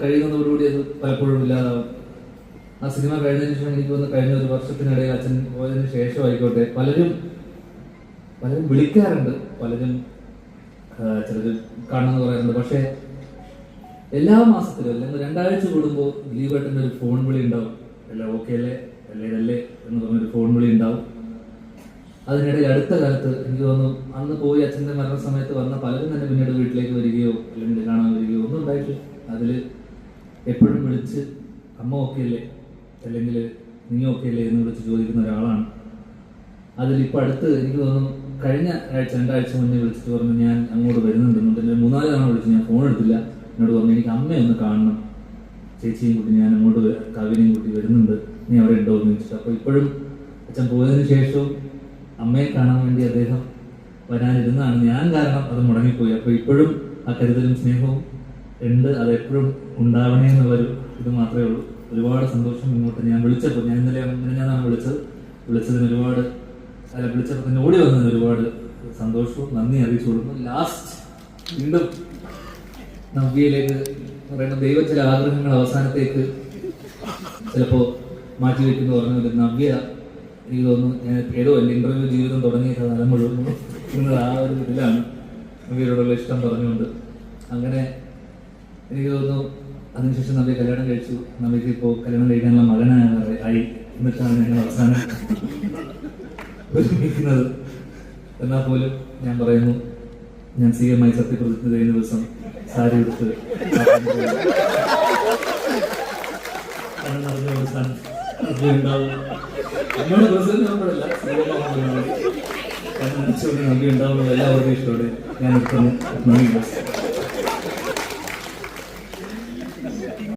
കഴിയുന്നതോടുകൂടി അത് പലപ്പോഴും ഇല്ലാതാവും. ആ സിനിമ കഴിഞ്ഞതിന് ശേഷം എനിക്ക് തോന്നുന്നു കഴിഞ്ഞ ഒരു വർഷത്തിനിടയിൽ അച്ഛൻ പോയതിനു ശേഷം ആയിക്കോട്ടെ പലരും വിളിക്കാറുണ്ട്, പലരും ചിലർ കാണണമെന്ന് പറയാറുണ്ട്. പക്ഷേ എല്ലാ മാസത്തിലും അല്ലെങ്കിൽ 2 ആഴ്ച കൂടുമ്പോൾ ദിലീപേട്ടൻ്റെ ഒരു ഫോൺ വിളി ഉണ്ടാവും. എല്ലാം ഓക്കെ അല്ലേ, അല്ലേ ഇതല്ലേ എന്ന് പറഞ്ഞൊരു ഫോൺ വിളി ഉണ്ടാവും. അതിനിടയിൽ അടുത്ത കാലത്ത് എനിക്ക് തോന്നുന്നു അന്ന് പോയി അച്ഛൻ്റെ മരണസമയത്ത് വന്ന പലരും തന്നെ പിന്നീട് വീട്ടിലേക്ക് വരികയോ അല്ലെങ്കിൽ കാണാൻ വരികയോ ഒന്നും ഉണ്ടായിട്ട് അതിൽ എപ്പോഴും വിളിച്ച് അമ്മ ഓക്കെ അല്ലേ അല്ലെങ്കിൽ നീ ഓക്കെ അല്ലേ എന്ന് വിളിച്ച് ചോദിക്കുന്ന ഒരാളാണ്. അതിലിപ്പോൾ അടുത്ത് എനിക്ക് തോന്നുന്നു കഴിഞ്ഞ ആഴ്ച 2 ആഴ്ച മുന്നേ വിളിച്ചിട്ട് പറഞ്ഞു ഞാൻ അങ്ങോട്ട് വരുന്നുണ്ടെന്നുണ്ട്. എന്നെ 3-4 തവണ വിളിച്ച് ഞാൻ ഫോൺ എടുത്തില്ല. എന്നോട് പറഞ്ഞു എനിക്ക് അമ്മയെ ഒന്ന് കാണണം, ചേച്ചിയും കൂട്ടി ഞാൻ അങ്ങോട്ട് കവിനെയും കൂട്ടി വരുന്നുണ്ട്, നീ അവിടെ ഉണ്ടോ എന്ന് ചോദിച്ചിട്ട്. അപ്പോൾ ഇപ്പോഴും അച്ഛൻ പോയതിനു ശേഷവും അമ്മയെ കാണാൻ വേണ്ടി അദ്ദേഹം വരാനിരുന്നാണ്. ഞാൻ കാരണം അത് മുടങ്ങിപ്പോയി. അപ്പോൾ ഇപ്പോഴും ആ കരുതലും സ്നേഹവും ഉണ്ട്, അതെപ്പോഴും ഉണ്ടാവണേ എന്നുള്ളൊരു ഇത് മാത്രമേ ഉള്ളൂ. ഒരുപാട് സന്തോഷം. ഇങ്ങോട്ട് ഞാൻ വിളിച്ചപ്പോൾ ഞാൻ ഞാനാണ് വിളിച്ചതിന് ഒരുപാട് വിളിച്ചപ്പോൾ തന്നെ ഓടി വന്നതിന് ഒരുപാട് സന്തോഷവും നന്ദി അറിയിച്ചു കൊടുക്കുന്നു. ലാസ്റ്റ് വീണ്ടും നവ്യയിലേക്ക് പറയുന്ന ദൈവം ചില ആഗ്രഹങ്ങൾ അവസാനത്തേക്ക് ചിലപ്പോൾ മാറ്റിവെക്കുന്നു പറഞ്ഞ നവ്യ എനിക്ക് തോന്നുന്നു ഞാൻ ഏതോ എൻ്റെ ഇന്റർവ്യൂ ജീവിതം തുടങ്ങിയ കാലം മുഴുവൻ ഇന്നത് ആ ഒരു ഇതിലാണ് നവ്യയോടുള്ള ഇഷ്ടം പറഞ്ഞുകൊണ്ട്. അങ്ങനെ എനിക്ക് തോന്നുന്നു അതിനുശേഷം നവ്യ കല്യാണം കഴിച്ചു. നവ്യക്ക് ഇപ്പോൾ കല്യാണം കഴിക്കാനുള്ള മകനായി എന്നിട്ടാണ് ഞങ്ങൾ അവസാനം ഒരുമിക്കുന്നത്. എന്നാൽ പോലും ഞാൻ പറയുന്നു, ഞാൻ CM-ആയി സത്യപ്രതിജ്ഞ ചെയ്യുന്ന ദിവസം സാരി എടുത്ത് ഉണ്ടാവും. എന്നോട് പ്രസിഡന്റ് നമ്പറല്ല നമ്പി ഉണ്ടാവുന്നത് എല്ലാവർക്കും ഇഷ്ടത്തോടെ ഞാൻ എടുക്കുന്നു. നന്ദി.